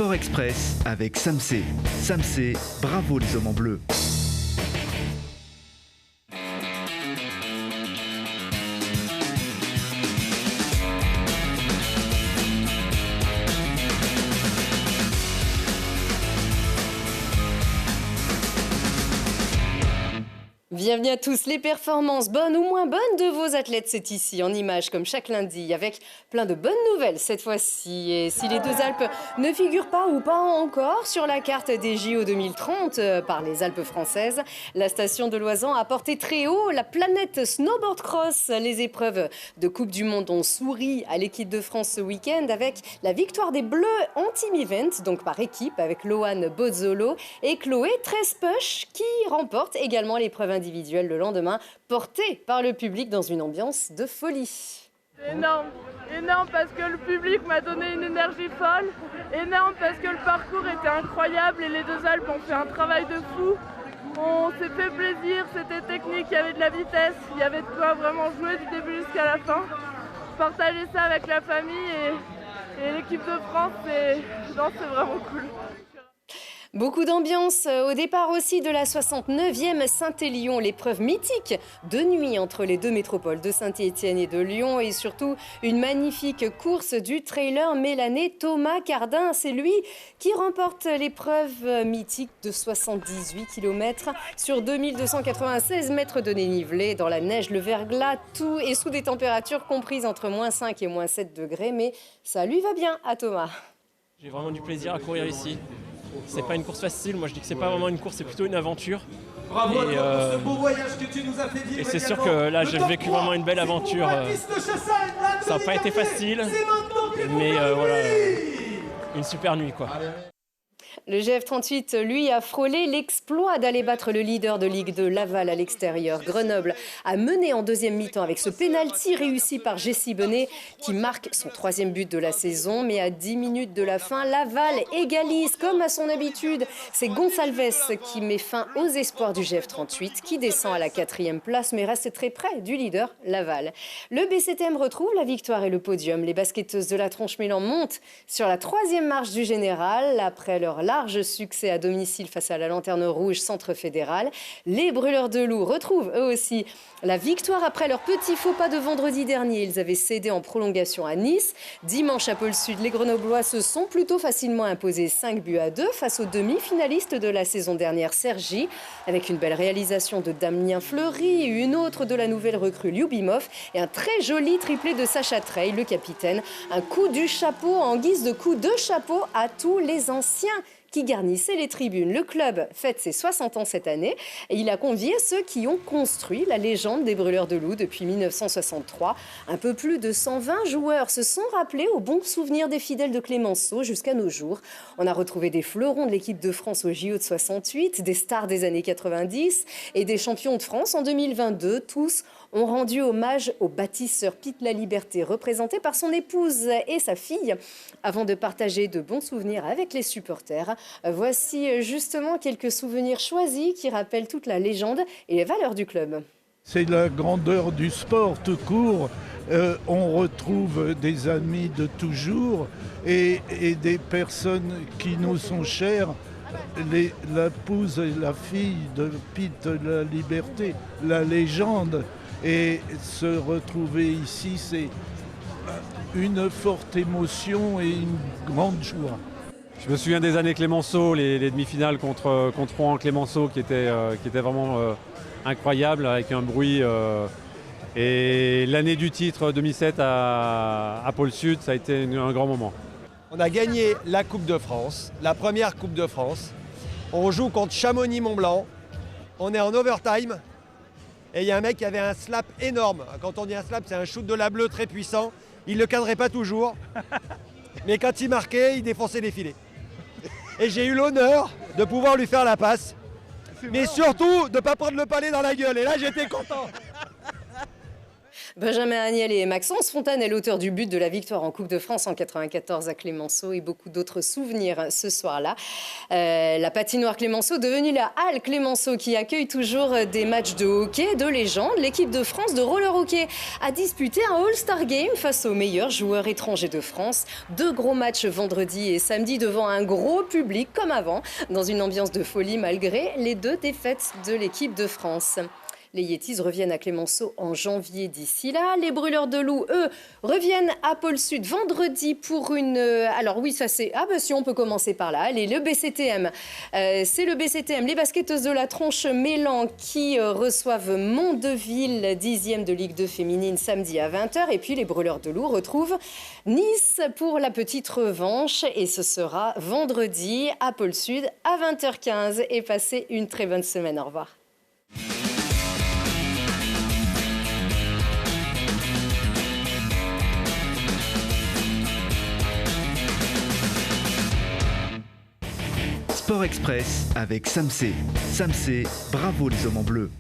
Sport Express avec Samsé. Samsé, bravo les hommes en bleu. Bienvenue à tous. Les performances bonnes ou moins bonnes de vos athlètes, c'est ici en images comme chaque lundi avec plein de bonnes nouvelles cette fois-ci. Et si les deux Alpes ne figurent pas ou pas encore sur la carte des JO 2030 par les Alpes françaises, la station de Loisan a porté très haut la planète snowboard cross. Les épreuves de Coupe du Monde ont souri à l'équipe de France ce week-end avec la victoire des Bleus en team event, donc par équipe avec Loane Bozzolo et Chloé Trespuch qui remporte également l'épreuve individuelle le lendemain, porté par le public dans une ambiance de folie. Énorme, énorme parce que le public m'a donné une énergie folle, énorme parce que le parcours était incroyable et les deux Alpes ont fait un travail de fou. On s'est fait plaisir, c'était technique, il y avait de la vitesse, il y avait de quoi vraiment jouer du début jusqu'à la fin. Partager ça avec la famille et l'équipe de France, c'est vraiment cool. Beaucoup d'ambiance au départ aussi de la 69e Saint-Élion, l'épreuve mythique de nuit entre les deux métropoles de Saint-Étienne et de Lyon et surtout une magnifique course du trailer mélané Thomas Cardin. C'est lui qui remporte l'épreuve mythique de 78 km sur 2296 mètres de dénivelé dans la neige, le verglas, tout et sous des températures comprises entre -5 et -7 degrés. Mais ça lui va bien à Thomas. J'ai vraiment du plaisir à courir ici. C'est pas une course facile, moi je dis que c'est pas vraiment une course, c'est plutôt une aventure. Bravo à toi pour ce beau voyage que tu nous as fait vivre. Et c'est sûr que là j'ai vécu vraiment une belle aventure. Ça n'a pas été facile, mais voilà, une super nuit quoi. Le GF38, lui, a frôlé l'exploit d'aller battre le leader de Ligue 2, Laval, à l'extérieur. Grenoble a mené en deuxième mi-temps avec ce pénalty réussi par Jessie Benet qui marque son 3e but de la saison. Mais à 10 minutes de la fin, Laval égalise comme à son habitude. C'est Gonçalves qui met fin aux espoirs du GF38 qui descend à la 4e place mais reste très près du leader, Laval. Le BCTM retrouve la victoire et le podium. Les basketteuses de la Tronche-Mélan montent sur la 3e marche du général après leur large succès à domicile face à la Lanterne Rouge Centre Fédéral. Les Brûleurs de Loup retrouvent eux aussi la victoire après leur petit faux pas de vendredi dernier. Ils avaient cédé en prolongation à Nice. Dimanche à Pôle Sud, les Grenoblois se sont plutôt facilement imposés 5-2 face aux demi-finalistes de la saison dernière, Cergy, avec une belle réalisation de Damien Fleury, une autre de la nouvelle recrue Lyubimov et un très joli triplé de Sacha Trey, le capitaine. Un coup du chapeau en guise de coup de chapeau à tous les anciens qui garnissait les tribunes. Le club fête ses 60 ans cette année et il a convié ceux qui ont construit la légende des Brûleurs de Loup depuis 1963. Un peu plus de 120 joueurs se sont rappelés aux bons souvenirs des fidèles de Clémenceau jusqu'à nos jours. On a retrouvé des fleurons de l'équipe de France au JO de 68, des stars des années 90 et des champions de France en 2022. Tous ont rendu hommage au bâtisseur Pete Laliberté, représenté par son épouse et sa fille, avant de partager de bons souvenirs avec les supporters. Voici justement quelques souvenirs choisis qui rappellent toute la légende et les valeurs du club. C'est la grandeur du sport tout court. On retrouve des amis de toujours et des personnes qui nous sont chères. L'épouse et la fille de Pete Laliberté, la légende. Et se retrouver ici, c'est une forte émotion et une grande joie. Je me souviens des années Clémenceau, les demi-finales contre Rouen Clémenceau qui étaient vraiment incroyables avec un bruit. Et l'année du titre 2007 à Pôle Sud, ça a été un grand moment. On a gagné la Coupe de France, la première Coupe de France. On joue contre Chamonix-Mont-Blanc. On est en overtime. Et il y a un mec qui avait un slap énorme. Quand on dit un slap, c'est un shoot de la bleue très puissant. Il ne le cadrait pas toujours. Mais quand il marquait, il défonçait les filets. Et j'ai eu l'honneur de pouvoir lui faire la passe. Mais surtout, de ne pas prendre le palais dans la gueule. Et là, j'étais content. Benjamin Agnel et Maxence Fontane est l'auteur du but de la victoire en Coupe de France en 94 à Clémenceau et beaucoup d'autres souvenirs ce soir-là. La patinoire Clémenceau devenue la Halle Clémenceau qui accueille toujours des matchs de hockey de légende. L'équipe de France de roller hockey a disputé un All-Star Game face aux meilleurs joueurs étrangers de France. 2 gros matchs vendredi et samedi devant un gros public comme avant, dans une ambiance de folie malgré les 2 défaites de l'équipe de France. Les Yetis reviennent à Clémenceau en janvier d'ici là. Les Brûleurs de Loup, eux, reviennent à Pôle Sud vendredi pour une... Alors oui, ça c'est... Ah bah si, on peut commencer par là. Allez, le BCTM. C'est le BCTM, les basketteuses de la Tronche Mélan qui reçoivent Mondeville, 10e de Ligue 2 féminine, samedi à 20h. Et puis les Brûleurs de Loup retrouvent Nice pour la petite revanche. Et ce sera vendredi à Pôle Sud à 20h15. Et passez une très bonne semaine. Au revoir. Sport Express avec Samsé. Samsé, bravo les hommes en bleu.